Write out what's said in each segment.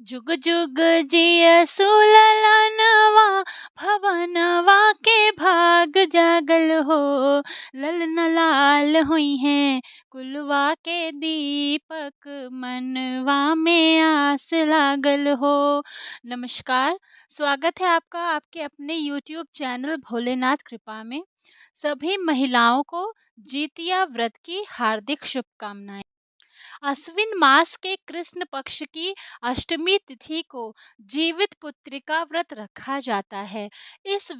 जुग जुग जिय सुललनवा भवनवा के भाग जागल हो। ललन लाल हुई हैं कुलवा के दीपक मनवा में आस लागल हो। नमस्कार, स्वागत है आपका आपके अपने YouTube चैनल भोलेनाथ कृपा में। सभी महिलाओं को जीतिया व्रत की हार्दिक शुभकामनाएं। अश्विन मास के कृष्ण पक्ष की अष्टमी तिथि को जीवित पुत्रिका व्रत रखा जाता है। इस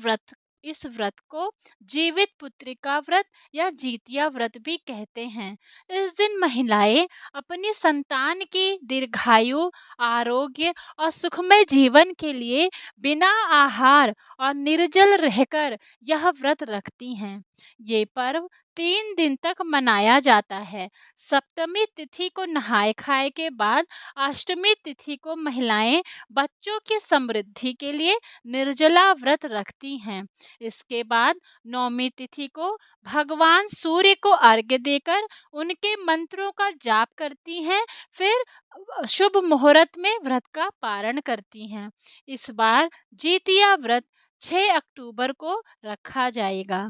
व्रत को जीवित पुत्रिका व्रत या जीतिया व्रत भी कहते हैं। इस दिन महिलाएं अपनी संतान की दीर्घायु, आरोग्य और सुखमय जीवन के लिए बिना आहार और निर्जल रहकर यह व्रत रखती हैं। ये पर्व 3 दिन तक मनाया जाता है। सप्तमी तिथि को नहाय खाए के बाद अष्टमी तिथि को महिलाएं बच्चों की समृद्धि के लिए निर्जला व्रत रखती हैं। इसके बाद नौमी तिथि को भगवान सूर्य को अर्घ्य देकर उनके मंत्रों का जाप करती हैं। फिर शुभ मुहूर्त में व्रत का पारण करती हैं। इस बार जीतिया व्रत 6 अक्टूबर को रखा जाएगा।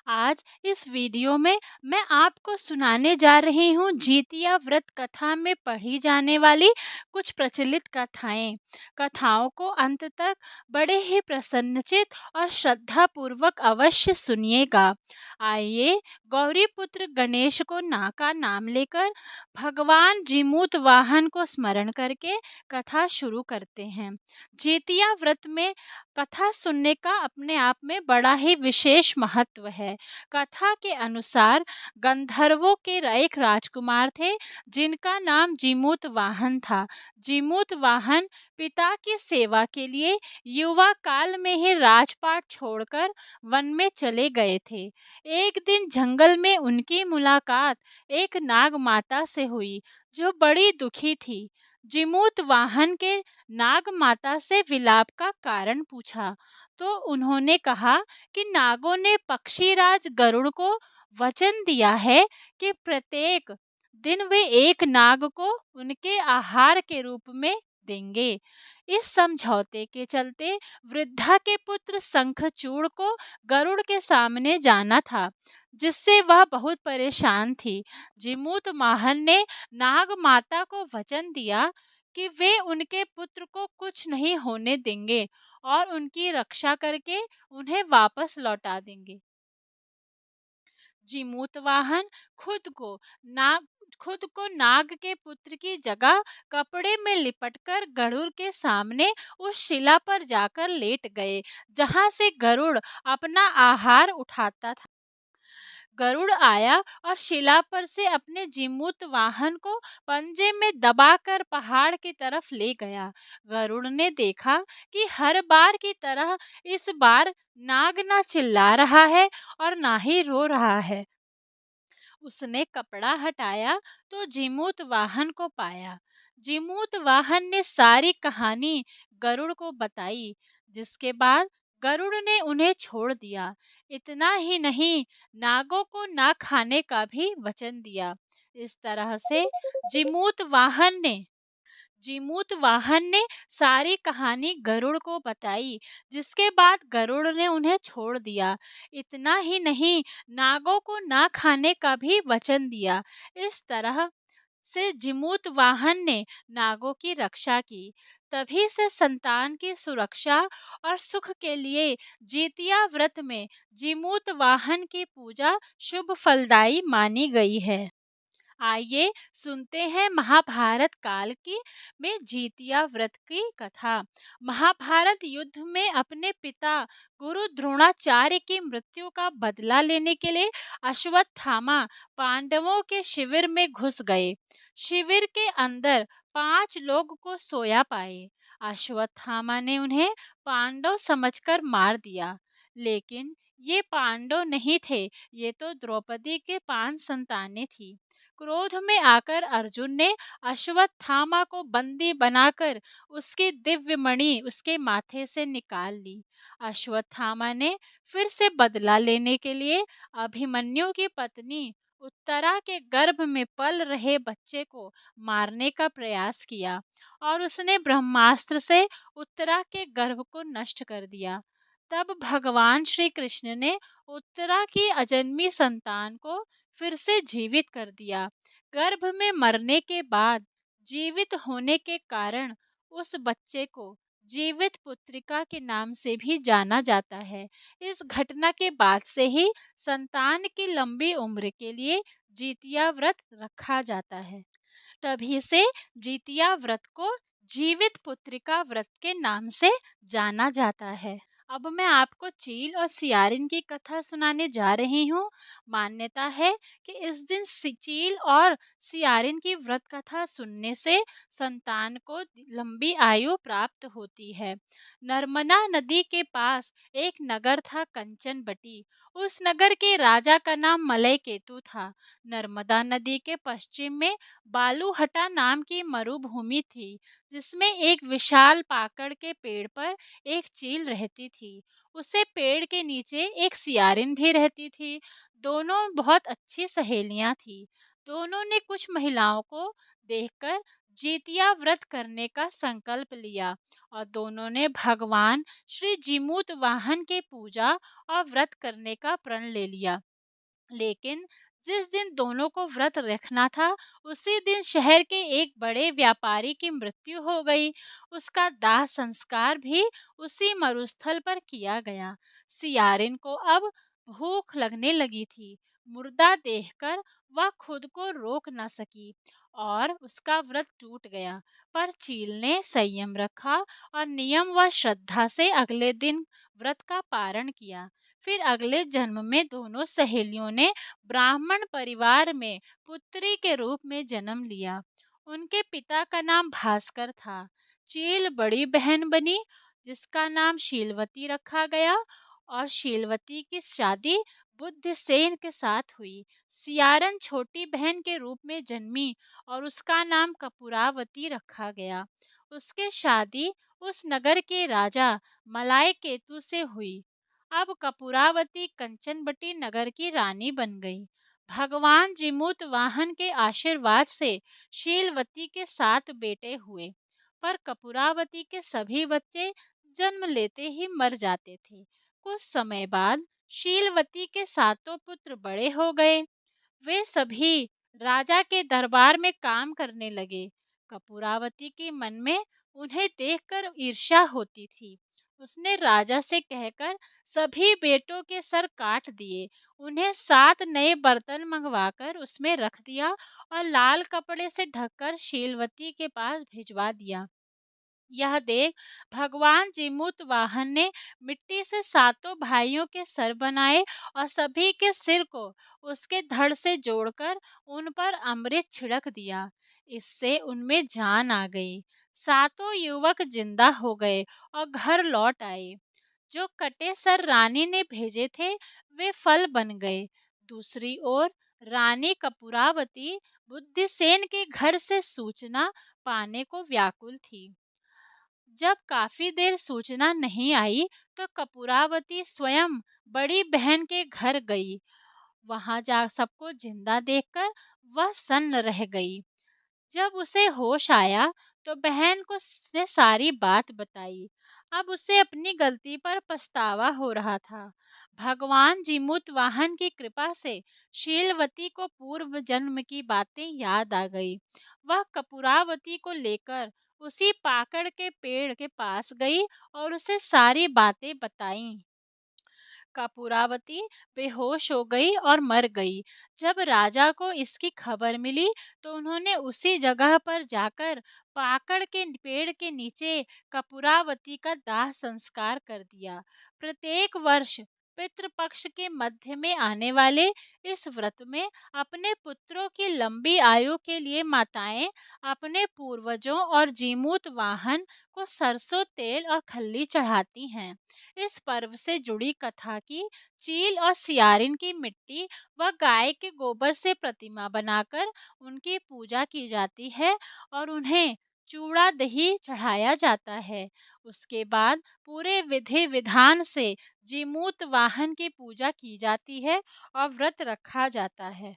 आज इस वीडियो में मैं आपको सुनाने जा रही हूँ जीतिया व्रत कथा में पढ़ी जाने वाली कुछ प्रचलित कथाएं। कथाओं को अंत तक बड़े ही प्रसन्नचित और श्रद्धा पूर्वक अवश्य सुनिएगा। आइए गौरी पुत्र गणेश को का नाम लेकर भगवान जीमूत वाहन को स्मरण करके कथा शुरू करते हैं। जीतिया व्रत में कथा सुनने का अपने आप में बड़ा ही विशेष महत्व है। कथा के अनुसार गंधर्वों के एक राजकुमार थे जिनका नाम जीमूत वाहन था। जीमूत वाहन पिता की सेवा के लिए युवा काल में ही राजपाट छोड़कर वन में चले गए थे। एक दिन जंगल में उनकी मुलाकात एक नाग माता से हुई जो बड़ी दुखी थी। जीमूत वाहन के नाग माता से विलाप का कारण पूछा तो उन्होंने कहा कि नागों ने पक्षीराज गरुड़ को वचन दिया है कि प्रत्येक दिन वे एक नाग को उनके आहार के रूप में देंगे। इस समझौते के चलते वृद्धा के पुत्र शंखचूड़ को गरुड़ के सामने जाना था, जिससे वह बहुत परेशान थी। जीमूत वाहन ने नाग माता को वचन दिया कि वे उनके पुत्र को कुछ नहीं होने देंगे और उनकी रक्षा करके उन्हें वापस लौटा देंगे। जीमूत वाहन नाग खुद को नाग के पुत्र की जगह कपड़े में लिपटकर गरुड़ के सामने उस शिला पर जाकर लेट गए जहां से गरुड़ अपना आहार उठाता था। गरुड़ आया और शिला पर से अपने जीमूत वाहन को पंजे में दबाकर पहाड़ की तरफ ले गया। गरुड़ ने देखा कि हर बार की तरह इस बार नाग ना चिल्ला रहा है और ना ही रो रहा है। उसने कपड़ा हटाया तो जीमूत वाहन को पाया। जीमूत वाहन ने सारी कहानी गरुड़ को बताई, जिसके बाद गरुड़ ने उन्हें छोड़ दिया। इतना ही नहीं, नागों को ना खाने का भी वचन दिया। इस तरह से जीमूत वाहन ने जीमूत वाहन ने सारी कहानी गरुड़ को बताई, जिसके बाद गरुड़ ने उन्हें छोड़ दिया। इतना ही नहीं, नागों को ना खाने का भी वचन दिया। इस तरह से जीमूत वाहन ने नागों की रक्षा की। तभी से संतान की सुरक्षा और सुख के लिए जीतिया व्रत में जीमूत वाहन की पूजा शुभ फलदायी मानी गई है। आइए सुनते हैं महाभारत काल की में जीतिया व्रत की कथा। महाभारत युद्ध में अपने पिता गुरु द्रोणाचार्य की मृत्यु का बदला लेने के लिए अश्वत्थामा पांडवों के शिविर में घुस गए। शिविर के अंदर 5 लोग को सोया पाए। अश्वत्थामा ने उन्हें पांडव समझकर मार दिया, लेकिन ये पांडव नहीं थे, ये तो द्रौपदी के 5 संतानें थी। क्रोध में आकर अर्जुन ने अश्वत्थामा को बंदी बनाकर उसकी दिव्य मणि उसके माथे से निकाल ली। अश्वत्थामा ने फिर से बदला लेने के लिए अभिमन्यु की पत्नी उत्तरा के गर्भ में पल रहे बच्चे को मारने का प्रयास किया और उसने ब्रह्मास्त्र से उत्तरा के गर्भ को नष्ट कर दिया। तब भगवान श्री कृष्ण ने उत्तरा की अजन्मी संतान को फिर से जीवित कर दिया। गर्भ में मरने के बाद जीवित होने के कारण उस बच्चे को जीवित पुत्रिका के नाम से भी जाना जाता है। इस घटना के बाद से ही संतान की लंबी उम्र के लिए जीतिया व्रत रखा जाता है। तभी से जीतिया व्रत को जीवित पुत्रिका व्रत के नाम से जाना जाता है। अब मैं आपको चील और सियारिन की कथा सुनाने जा रही हूँ। मान्यता है कि इस दिन चील और सियारिन की व्रत कथा सुनने से संतान को लंबी आयु प्राप्त होती है। नर्मदा नदी के पास एक नगर था, कंचनबटी। उस नगर के राजा का नाम मलय केतु था। नर्मदा नदी के पश्चिम में बालूहटा नाम की मरुभूमि थी, जिसमें एक विशाल पाकड़ के पेड़ पर एक चील रहती थी। उसे पेड़ के नीचे एक सियारिन भी रहती थी। दोनों बहुत अच्छी सहेलियां थी। दोनों ने कुछ महिलाओं को देखकर जीतिया व्रत करने का संकल्प लिया और दोनों ने भगवान श्री जीमूत वाहन के पूजा और व्रत करने का प्रण ले लिया। लेकिन जिस दिन दोनों को व्रत रखना था, उसी दिन शहर के एक बड़े व्यापारी की मृत्यु हो गई। उसका दाह संस्कार भी उसी मरुस्थल पर किया गया। सियारिन को अब भूख लगने लगी थी। मुर्दा देखकर वह खुद को रोक न सकी और उसका व्रत टूट गया। पर चील ने संयम रखा और नियम व श्रद्धा से अगले दिन व्रत का पारण किया। फिर अगले जन्म में दोनों सहेलियों ने ब्राह्मण परिवार में पुत्री के रूप में जन्म लिया। उनके पिता का नाम भास्कर था। चील बड़ी बहन बनी, जिसका नाम शीलवती रखा गया और शीलवती की शादी बुद्धसेन के साथ हुई। सियारन छोटी बहन के रूप में जन्मी और उसका नाम कपूरावती रखा गया। उसके शादी उस नगर के राजा मलाय केतु से हुई। अब कपूरावती कंचनबटी नगर की रानी बन गई। भगवान जिमूत वाहन के आशीर्वाद से शीलवती के 7 बेटे हुए, पर कपूरावती के सभी बच्चे जन्म लेते ही मर जाते थे। कुछ समय बाद शीलवती के सातों पुत्र बड़े हो गए। वे सभी राजा के दरबार में काम करने लगे। कपूरावती के मन में उन्हें देखकर ईर्ष्या होती थी। उसने राजा से कहकर सभी बेटों के सर काट दिए। उन्हें 7 नए बर्तन मंगवाकर उसमें रख दिया और लाल कपड़े से ढककर शीलवती के पास भिजवा दिया। यह देख भगवान जीमूत वाहन ने मिट्टी से सातों भाइयों के सर बनाए और सभी के सिर को उसके धड़ से जोड़कर उन पर अमृत छिड़क दिया। इससे उनमें जान आ गई। सातों युवक जिंदा हो गए और घर लौट आए। जो कटे सर रानी ने भेजे थे, वे फल बन गए। दूसरी ओर रानी कपूरावती बुद्धिसेन के घर से सूचना पाने को व्याकुल थी। जब काफी देर सूचना नहीं आई, तो कपूरावती स्वयं बड़ी बहन के घर गई। वहां जा सबको जिंदा देखकर वह सन्न रह गई। जब उसे होश आया, तो बहन को उसने सारी बात बताई। अब उसे अपनी गलती पर पछतावा हो रहा था। भगवान जीमूत वाहन की कृपा से शीलवती को पूर्व जन्म की बातें याद आ गई। वह कपूरावती को लेकर उसी पाकड़ के पेड़ के पास गई और उसे सारी बातें बताईं। कपूरावती बेहोश हो गई और मर गई। जब राजा को इसकी खबर मिली, तो उन्होंने उसी जगह पर जाकर पाकड़ के पेड़ के नीचे कपूरावती का दाह संस्कार कर दिया। प्रत्येक वर्ष पितृपक्ष के मध्य में आने वाले इस व्रत में अपने पुत्रों की लंबी आयु के लिए माताएं अपने पूर्वजों और जीमूत वाहन को सरसों तेल और खल्ली चढ़ाती हैं। इस पर्व से जुड़ी कथा की चील और सियारिन की मिट्टी व गाय के गोबर से प्रतिमा बनाकर उनकी पूजा की जाती है और उन्हें चूड़ा दही चढ़ाया जाता है। उसके बाद पूरे विधि विधान से जीमूत वाहन की पूजा की जाती है और व्रत रखा जाता है।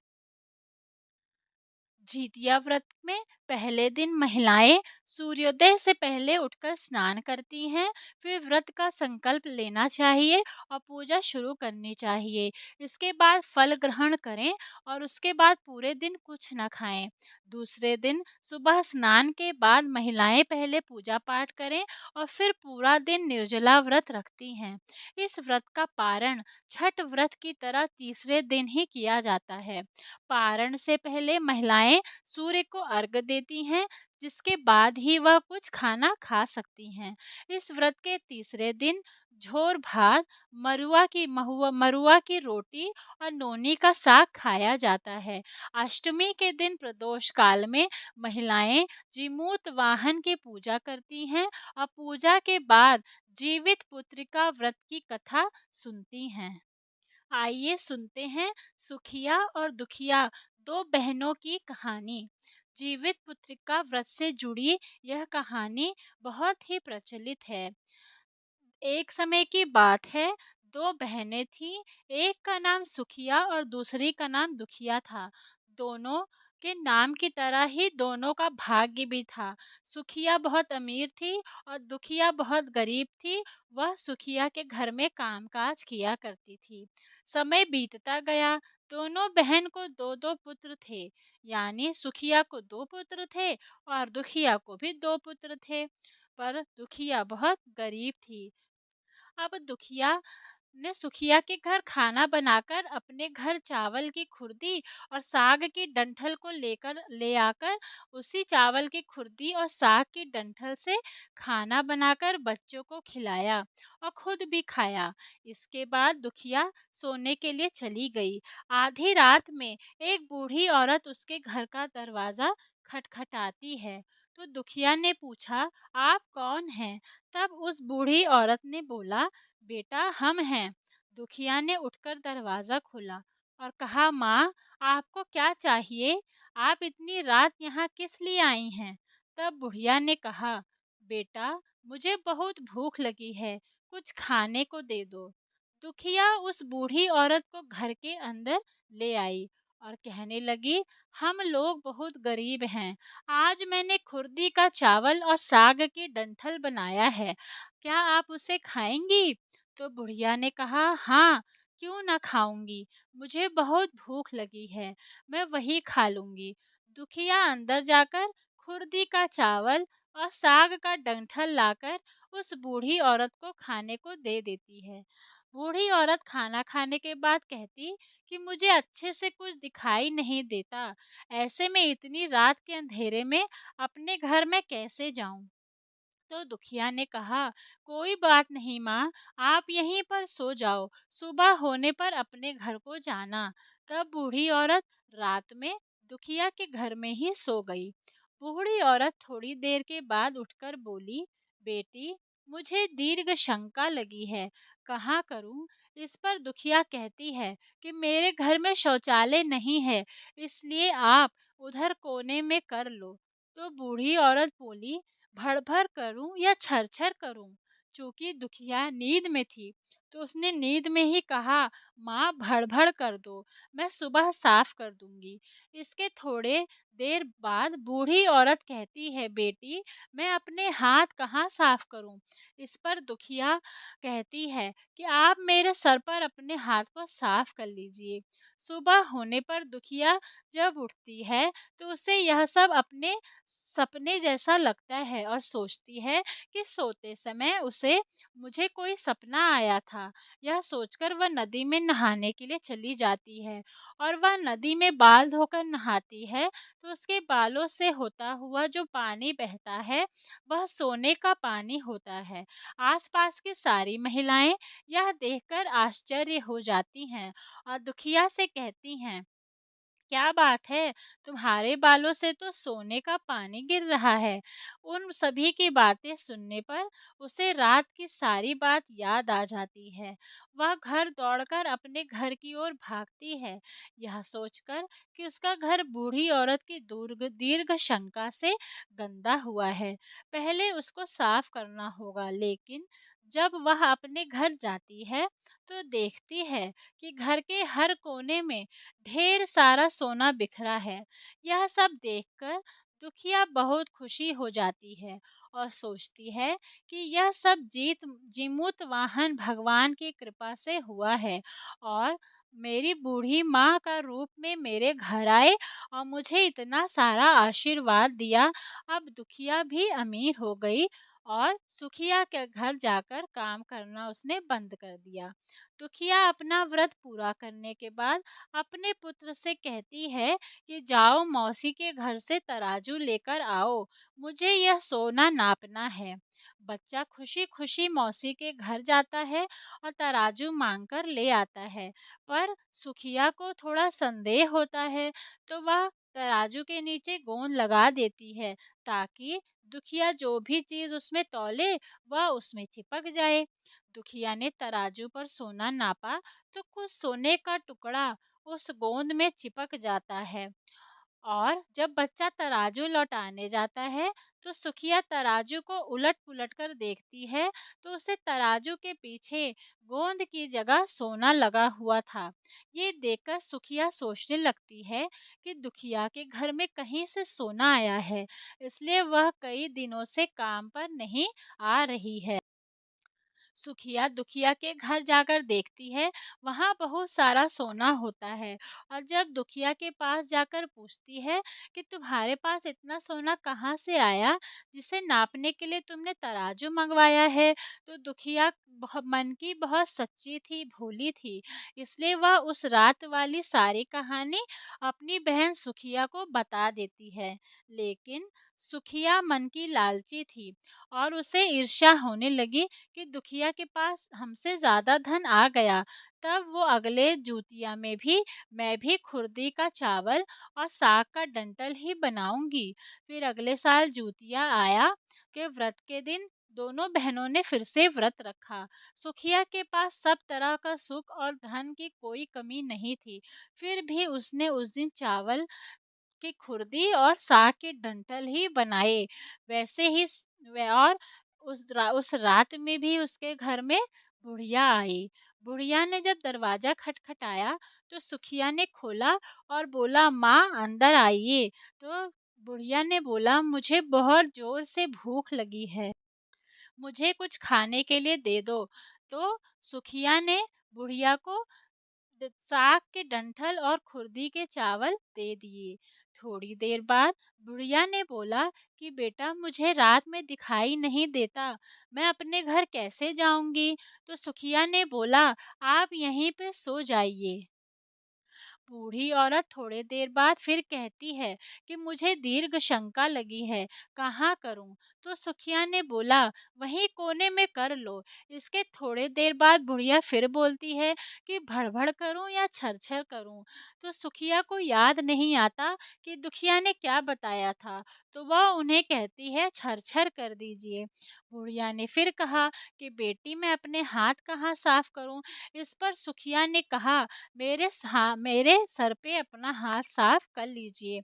जितिया व्रत में पहले दिन महिलाएं सूर्योदय से पहले उठकर स्नान करती हैं। फिर व्रत का संकल्प लेना चाहिए और पूजा शुरू करनी चाहिए। इसके बाद फल ग्रहण करें और उसके बाद पूरे दिन कुछ न खाएं। दूसरे दिन सुबह स्नान के बाद महिलाएं पहले पूजा पाठ करें और फिर पूरा दिन निर्जला व्रत रखती हैं। इस व्रत का पारण छठ व्रत की तरह तीसरे दिन ही किया जाता है। पारण से पहले महिलाएं सूर्य को अर्घ देती हैं, जिसके बाद ही वह कुछ खाना खा सकती हैं। इस व्रत के तीसरे दिन झोर भात, मरुआ की रोटी और नोनी का साग खाया जाता है। अष्टमी के दिन प्रदोष काल में महिलाएं जीमूत वाहन की पूजा करती हैं और पूजा के बाद जीवित पुत्रिका व्रत की कथा सुनती हैं। आइए सुनते हैं सुखिया और दुखिया दो बहनों की कहानी। जीवित पुत्रिका व्रत से जुड़ी यह कहानी बहुत ही प्रचलित है। एक समय की बात है, दो बहनें थीं। एक का नाम सुखिया और दूसरी का नाम दुखिया था। दोनों के नाम की तरह ही दोनों का भाग्य भी था। सुखिया बहुत अमीर थी और दुखिया बहुत गरीब थी। वह सुखिया के घर में कामकाज किया करती थी। समय बीतता गया। दोनों बहन को दो दो पुत्र थे। यानी सुखिया को दो पुत्र थे और दुखिया को भी दो पुत्र थे। पर दुखिया बहुत गरीब थी। अब दुखिया ने सुखिया के घर खाना बनाकर अपने घर चावल की खुर्दी और साग की डंठल को लेकर ले आकर उसी चावल की खुर्दी और साग की डंठल से खाना बनाकर बच्चों को खिलाया और खुद भी खाया। इसके बाद दुखिया सोने के लिए चली गई। आधी रात में एक बूढ़ी औरत उसके घर का दरवाजा खटखटाती है। तो दुखिया ने पूछा, आप कौन हैं? तब उस बूढ़ी औरत ने बोला, बेटा हम हैं। दुखिया ने उठकर दरवाजा खोला और कहा, माँ आपको क्या चाहिए? आप इतनी रात यहाँ किस लिए आई हैं? तब बुढ़िया ने कहा, बेटा मुझे बहुत भूख लगी है, कुछ खाने को दे दो। दुखिया उस बूढ़ी औरत को घर के अंदर ले आई और कहने लगी, हम लोग बहुत गरीब हैं। आज मैंने खुर्दी का चावल और साग की डंठल बनाया है, क्या आप उसे खाएंगी? तो बुढ़िया ने कहा, हाँ क्यों ना खाऊंगी, मुझे बहुत भूख लगी है, मैं वही खा लूंगी। दुखिया अंदर जाकर खुर्दी का चावल और साग का डंठल लाकर उस बूढ़ी औरत को खाने को दे देती है। बूढ़ी औरत खाना खाने के बाद कहती कि मुझे अच्छे से कुछ दिखाई नहीं देता, ऐसे में इतनी रात के अंधेरे में अपने घर में कैसे जाऊं? तो दुखिया ने कहा, कोई बात नहीं माँ, आप यहीं पर सो जाओ, सुबह होने पर अपने घर को जाना। तब बूढ़ी औरत रात में दुखिया के घर में ही सो गई। बूढ़ी औरत थोड़ी देर के बाद उठकर बोली, बेटी मुझे दीर्घ शंका लगी है, कहाँ करूँ? इस पर दुखिया कहती है कि मेरे घर में शौचालय नहीं है, इसलिए आप उधर कोने में कर लो। तो बूढ़ी औरत बोली, भड़-भड़ करूँ या छर-छर करूँ? चूँकि दुखिया नींद में थी, तो उसने नींद में ही कहा, माँ भड़-भड़ कर दो, मैं सुबह साफ कर दूँगी। इसके थोड़े देर बाद बूढ़ी औरत कहती है, बेटी मैं अपने हाथ कहाँ साफ करूँ? इस पर दुखिया कहती है कि आप मेरे सर पर अपने हाथ को साफ कर लीजिए। सुबह होने पर दुखिया जब उठती है, तो उसे यह सब अपने सपने जैसा लगता है और सोचती है कि सोते समय उसे मुझे कोई सपना आया था। यह सोचकर वह नदी में नहाने के लिए चली जाती है और वह नदी में बाल धोकर नहाती है, तो उसके बालों से होता हुआ जो पानी बहता है वह सोने का पानी होता है। आसपास की सारी महिलाएं यह देखकर आश्चर्य हो जाती हैं और दुखिया से कहती हैं, क्या बात है, तुम्हारे बालों से तो सोने का पानी गिर रहा है। उन सभी की बातें सुनने पर उसे रात की सारी बात याद आ जाती है। वह घर दौड़कर अपने घर की ओर भागती है, यह सोचकर कि उसका घर बूढ़ी औरत की दीर्घ दीर्घ शंका से गंदा हुआ है, पहले उसको साफ करना होगा। लेकिन जब वह अपने घर जाती है तो देखती है कि घर के हर कोने में ढेर सारा सोना बिखरा है। यह सब देखकर दुखिया बहुत खुशी हो जाती है और सोचती है कि यह सब जीमूत वाहन भगवान की कृपा से हुआ है और मेरी बूढ़ी माँ का रूप में मेरे घर आए और मुझे इतना सारा आशीर्वाद दिया। अब दुखिया भी अमीर हो गई और सुखिया के घर जाकर काम करना उसने बंद कर दिया। दुखिया अपना व्रत पूरा करने के बाद अपने पुत्र से कहती है कि जाओ मौसी के घर से तराजू लेकर आओ, मुझे यह सोना नापना है। बच्चा खुशी खुशी मौसी के घर जाता है और तराजू मांगकर ले आता है। पर सुखिया को थोड़ा संदेह होता है तो वह तराजू के नीचे गोंद लगा देती है ताकि दुखिया जो भी चीज उसमें तौले वह उसमें चिपक जाए। दुखिया ने तराजू पर सोना नापा तो कुछ सोने का टुकड़ा उस गोंद में चिपक जाता है। और जब बच्चा तराजू लौटाने जाता है तो सुखिया तराजू को उलट पुलट कर देखती है तो उसे तराजू के पीछे गोंद की जगह सोना लगा हुआ था। ये देखकर सुखिया सोचने लगती है कि दुखिया के घर में कहीं से सोना आया है, इसलिए वह कई दिनों से काम पर नहीं आ रही है। सुखिया दुखिया के घर जाकर देखती है, वहाँ बहुत सारा सोना होता है और जब दुखिया के पास जाकर पूछती है कि तुम्हारे पास इतना सोना कहाँ से आया जिसे नापने के लिए तुमने तराजू मंगवाया है, तो दुखिया मन की बहुत सच्ची थी, भोली थी, इसलिए वह उस रात वाली सारी कहानी अपनी बहन सुखिया को बता देती है। लेकिन सुखिया मन की लालची थी और उसे ईर्ष्या होने लगी कि दुखिया के पास हमसे ज़्यादा धन आ गया। तब वो अगले जूतिया में भी मैं भी खुर्दी का चावल और साग का डंठल ही बनाऊंगी। फिर अगले साल जूतिया आया के व्रत के दिन दोनों बहनों ने फिर से व्रत रखा। सुखिया के पास सब तरह का सुख और धन की कोई कमी नहीं थी, फिर भी उसने उस दिन चावल की खुरदी और साग के डंठल ही बनाए। वैसे ही और उस रात में भी उसके घर में बुढ़िया आई। बुढ़िया ने जब दरवाजा खटखटाया तो सुखिया ने खोला और बोला, माँ अंदर आइए। तो बुढ़िया ने बोला, मुझे बहुत जोर से भूख लगी है, मुझे कुछ खाने के लिए दे दो। तो सुखिया ने बुढ़िया को साग के डंठल और खुर्दी के चावल दे दिए। थोड़ी देर बाद बुढ़िया ने बोला कि बेटा मुझे रात में दिखाई नहीं देता, मैं अपने घर कैसे जाऊंगी। तो सुखिया ने बोला, आप यहीं पे सो जाइए। बूढ़ी औरत थोड़े देर बाद फिर कहती है कि मुझे दीर्घ शंका लगी है, कहाँ करूं। तो सुखिया ने बोला, वहीं कोने में कर लो। इसके थोड़े देर बाद बुढ़िया फिर बोलती है कि भड़बड़ करूं या छरछर करूं। तो सुखिया को याद नहीं आता कि दुखिया ने क्या बताया था, तो वह उन्हें कहती है छरछर कर दीजिए। बुढ़िया ने फिर कहा कि बेटी मैं अपने हाथ कहाँ साफ करूं। इस पर सुखिया ने कहा, मेरे सर पे अपना हाथ साफ कर लीजिए।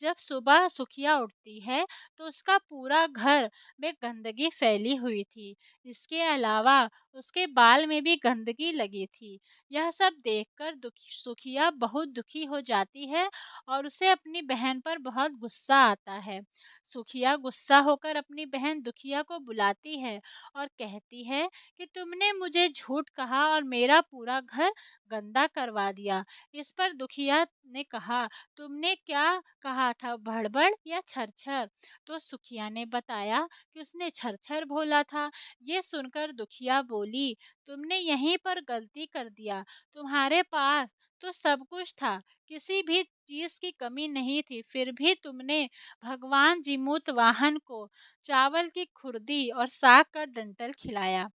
जब सुबह सुखिया उठती है तो उसका पूरा घर में गंदगी फैली हुई थी। इसके अलावा उसके बाल में भी गंदगी लगी थी। यह सब देखकर सुखिया बहुत दुखी हो जाती है और उसे अपनी बहन पर बहुत गुस्सा आता है। सुखिया गुस्सा होकर अपनी बहन दुखिया को बुलाती है और कहती है कि तुमने मुझे झूठ कहा और मेरा पूरा घर गंदा करवा दिया। इस पर दुखिया ने कहा, तुमने क्या कहा था, भड़बड़ या छरछर। तो सुखिया ने बताया कि उसने छरछर बोला था। ये सुनकर दुखिया बोली, तुमने यहीं पर गलती कर दिया, तुम्हारे पास तो सब कुछ था, किसी भी चीज की कमी नहीं थी, फिर भी तुमने भगवान जीमूत वाहन को चावल की खुर्दी और साग का डंठल खिलाया।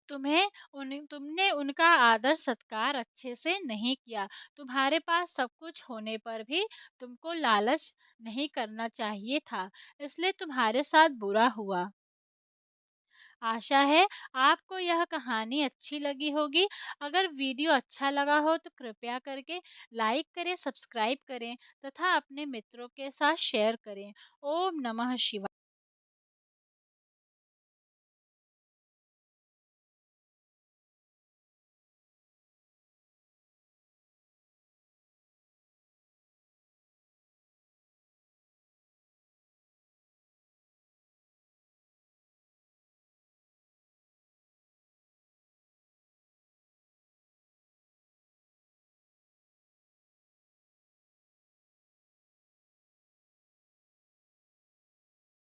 तुमने उनका आदर सत्कार अच्छे से नहीं किया। तुम्हारे पास सब कुछ होने पर भी तुमको लालच नहीं करना चाहिए था, इसलिए तुम्हारे साथ बुरा हुआ। आशा है आपको यह कहानी अच्छी लगी होगी। अगर वीडियो अच्छा लगा हो तो कृपया करके लाइक करें, सब्सक्राइब करें तथा अपने मित्रों के साथ शेयर करें। ओम नमः शिवाय।